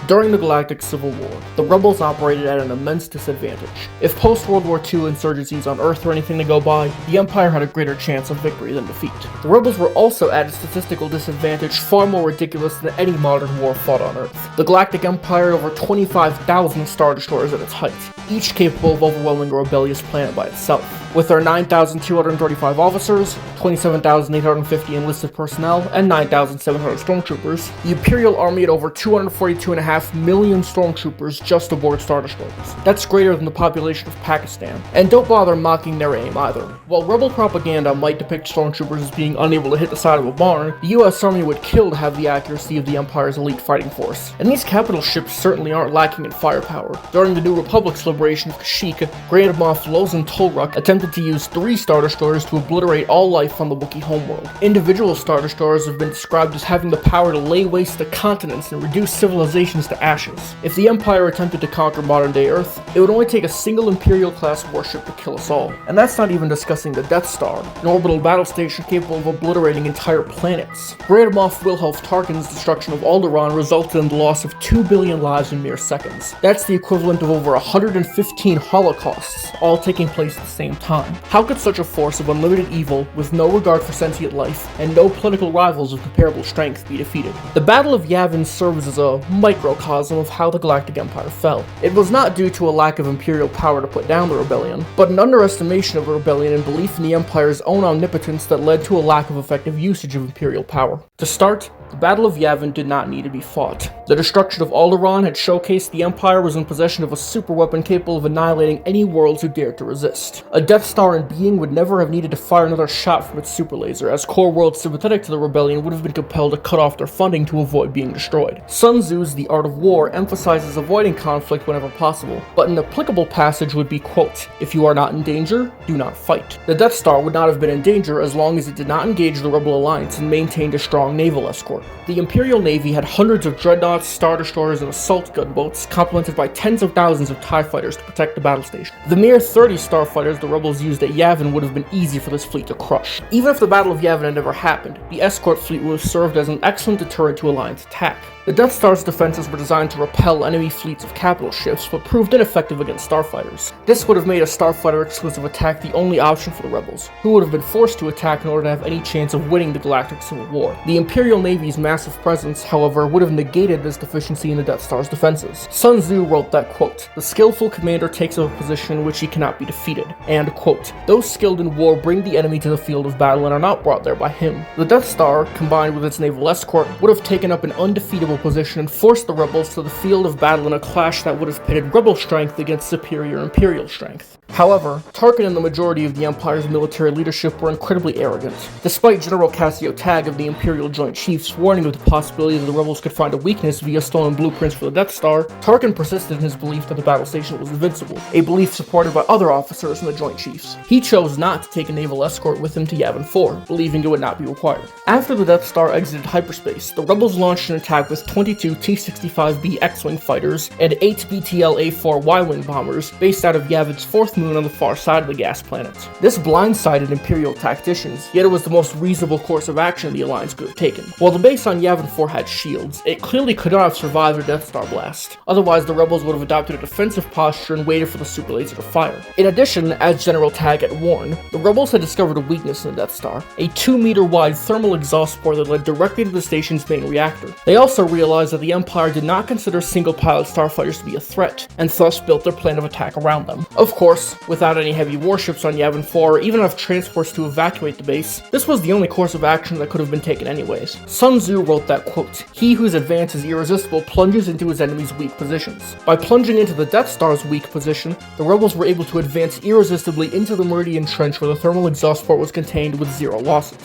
During the Galactic Civil War, the rebels operated at an immense disadvantage. If post-World War II insurgencies on Earth were anything to go by, the Empire had a greater chance of victory than defeat. The rebels were also at a statistical disadvantage far more ridiculous than any modern war fought on Earth. The Galactic Empire had over 25,000 Star Destroyers at its height, each capable of overwhelming a rebellious planet by itself. With their 9,235 officers, 27,850 enlisted personnel, and 9,700 stormtroopers, the Imperial Army had over 242.5 million stormtroopers just aboard Star Destroyers. That's greater than the population of Pakistan. And don't bother mocking their aim either. While rebel propaganda might depict stormtroopers as being unable to hit the side of a barn, the US Army would kill to have the accuracy of the Empire's elite fighting force. And these capital ships certainly aren't lacking in firepower. During the New Republic's liberation of Kashyyyk, Grand Moff Losn Tolruk attempted to use 3 Star Destroyers to obliterate all life on the Wookiee homeworld. Individual Star Destroyers have been described as having the power to lay waste to continents and reduce civilizations to ashes. If the Empire attempted to conquer modern-day Earth, it would only take a single Imperial-class warship to kill us all. And that's not even discussing the Death Star, an orbital battle station capable of obliterating entire planets. Grand Moff Wilhelm Tarkin's destruction of Alderaan resulted in the loss of 2 billion lives in mere seconds. That's the equivalent of over 115 Holocausts, all taking place at the same time. How could such a force of unlimited evil, with no regard for sentient life, and no political rivals of comparable strength, be defeated? The Battle of Yavin serves as a microcosm of how the Galactic Empire fell. It was not due to a lack of Imperial power to put down the rebellion, but an underestimation of the rebellion and belief in the Empire's own omnipotence that led to a lack of effective usage of Imperial power. To start, the Battle of Yavin did not need to be fought. The destruction of Alderaan had showcased the Empire was in possession of a superweapon capable of annihilating any worlds who dared to resist. A Death Star in being would never have needed to fire another shot from its super laser, as core worlds sympathetic to the rebellion would have been compelled to cut off their funding to avoid being destroyed. Sun Tzu's The Art of War emphasizes avoiding conflict whenever possible, but an applicable passage would be, quote, "If you are not in danger, do not fight." The Death Star would not have been in danger as long as it did not engage the Rebel Alliance and maintained a strong naval escort. The Imperial Navy had hundreds of dreadnoughts, Star Destroyers, and assault gunboats, complemented by tens of thousands of TIE fighters to protect the battle station. The mere 30 starfighters the rebels used at Yavin would have been easy for this fleet to crush. Even if the Battle of Yavin had never happened, the escort fleet would have served as an excellent deterrent to Alliance attack. The Death Star's defenses were designed to repel enemy fleets of capital ships, but proved ineffective against starfighters. This would have made a starfighter-exclusive attack the only option for the rebels, who would have been forced to attack in order to have any chance of winning the Galactic Civil War. The Imperial Navy's massive presence, however, would have negated this deficiency in the Death Star's defenses. Sun Tzu wrote that, quote, "The skillful commander takes up a position in which he cannot be defeated," and, quote, "Those skilled in war bring the enemy to the field of battle and are not brought there by him." The Death Star, combined with its naval escort, would have taken up an undefeatable position and forced the rebels to the field of battle in a clash that would have pitted rebel strength against superior Imperial strength. However, Tarkin and the majority of the Empire's military leadership were incredibly arrogant. Despite General Cassio Tag of the Imperial Joint Chiefs warning of the possibility that the rebels could find a weakness via stolen blueprints for the Death Star, Tarkin persisted in his belief that the battle station was invincible, a belief supported by other officers in the Joint Chiefs. He chose not to take a naval escort with him to Yavin 4, believing it would not be required. After the Death Star exited hyperspace, the rebels launched an attack with 22 T-65B X-Wing fighters and 8 BTL-A4 Y-Wing bombers based out of Yavin's 4th moon on the far side of the gas planet. This blindsided Imperial tacticians, yet it was the most reasonable course of action the Alliance could have taken. While the base on Yavin 4 had shields, it clearly could not have survived a Death Star blast. Otherwise, the rebels would have adopted a defensive posture and waited for the super laser to fire. In addition, as General Tag had warned, the rebels had discovered a weakness in the Death Star, a 2-meter-wide thermal exhaust port that led directly to the station's main reactor. They also realized that the Empire did not consider single-pilot starfighters to be a threat, and thus built their plan of attack around them. Of course, without any heavy warships on Yavin 4 or even enough transports to evacuate the base, this was the only course of action that could have been taken anyways. Sun Tzu wrote that, quote, "He whose advance is irresistible plunges into his enemy's weak positions." By plunging into the Death Star's weak position, the rebels were able to advance irresistibly into the Meridian Trench where the thermal exhaust port was contained with 0 losses.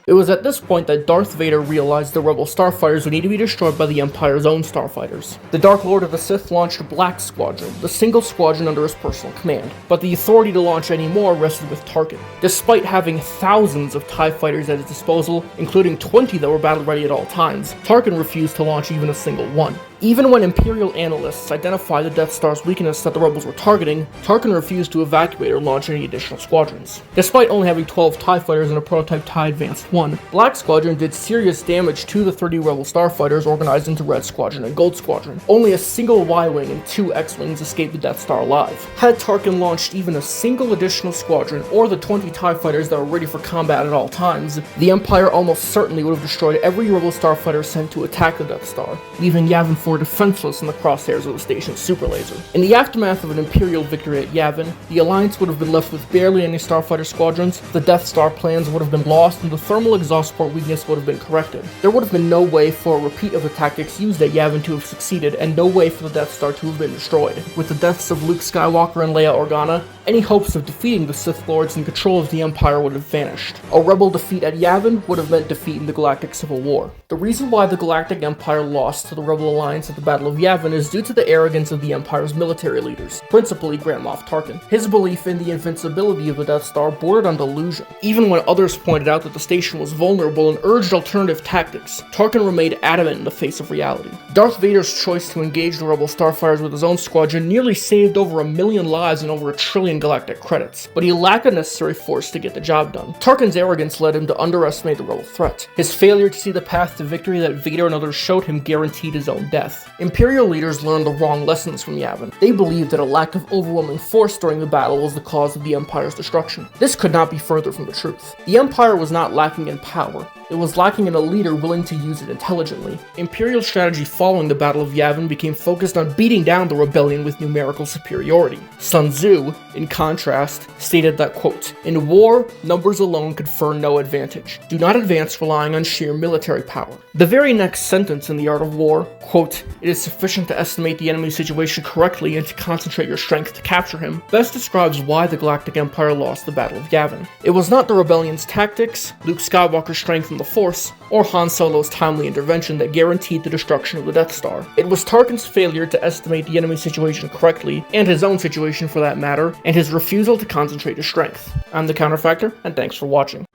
It was at this point that Darth Vader realized the rebel starfighters would need to be destroyed by the Empire's own starfighters. The Dark Lord of the Sith launched a Black Squadron, the single squadron under his personal command, but the authority to launch any more rested with Tarkin. Despite having thousands of TIE fighters at his disposal, including 20 that were battle-ready at all times, Tarkin refused to launch even a single one. Even when Imperial analysts identified the Death Star's weakness that the rebels were targeting, Tarkin refused to evacuate or launch any additional squadrons. Despite only having 12 TIE fighters and a prototype TIE Advanced 1, Black Squadron did serious damage to the 30 Rebel starfighters organized into Red Squadron and Gold Squadron. Only a single Y-Wing and 2 X-Wings escaped the Death Star alive. Had Tarkin launched even a single additional squadron, or the 20 TIE fighters that were ready for combat at all times, the Empire almost certainly would have destroyed every Rebel starfighter sent to attack the Death Star, leaving Yavin 4 defenseless in the crosshairs of the station's super laser. In the aftermath of an Imperial victory at Yavin, the Alliance would have been left with barely any starfighter squadrons, the Death Star plans would have been lost, and the thermal exhaust port weakness would have been corrected. There would have been no way for a repeat of the tactics used at Yavin to have succeeded, and no way for the Death Star to have been destroyed. With the deaths of Luke Skywalker and Leia Organa, any hopes of defeating the Sith Lords in control of the Empire would have vanished. A Rebel defeat at Yavin would have meant defeat in the Galactic Civil War. The reason why the Galactic Empire lost to the Rebel Alliance at the Battle of Yavin is due to the arrogance of the Empire's military leaders, principally Grand Moff Tarkin. His belief in the invincibility of the Death Star bordered on delusion. Even when others pointed out that the station was vulnerable and urged alternative tactics, Tarkin remained adamant in the face of reality. Darth Vader's choice to engage the Rebel starfighters with his own squadron nearly saved over 1 million lives and over 1 trillion galactic credits, but he lacked the necessary force to get the job done. Tarkin's arrogance led him to underestimate the Rebel threat. His failure to see the path to victory that Vader and others showed him guaranteed his own death. Imperial leaders learned the wrong lessons from Yavin. They believed that a lack of overwhelming force during the battle was the cause of the Empire's destruction. This could not be further from the truth. The Empire was not lacking in power. It was lacking in a leader willing to use it intelligently. Imperial strategy following the Battle of Yavin became focused on beating down the rebellion with numerical superiority. Sun Tzu, in contrast, stated that, quote, "In war, numbers alone confer no advantage. Do not advance relying on sheer military power." The very next sentence in The Art of War, quote, "It is sufficient to estimate the enemy's situation correctly and to concentrate your strength to capture him," best describes why the Galactic Empire lost the Battle of Yavin. It was not the rebellion's tactics, Luke Skywalker's strength from the Force, or Han Solo's timely intervention that guaranteed the destruction of the Death Star. It was Tarkin's failure to estimate the enemy's situation correctly, and his own situation for that matter, and his refusal to concentrate his strength. I'm the Counterfactor, and thanks for watching.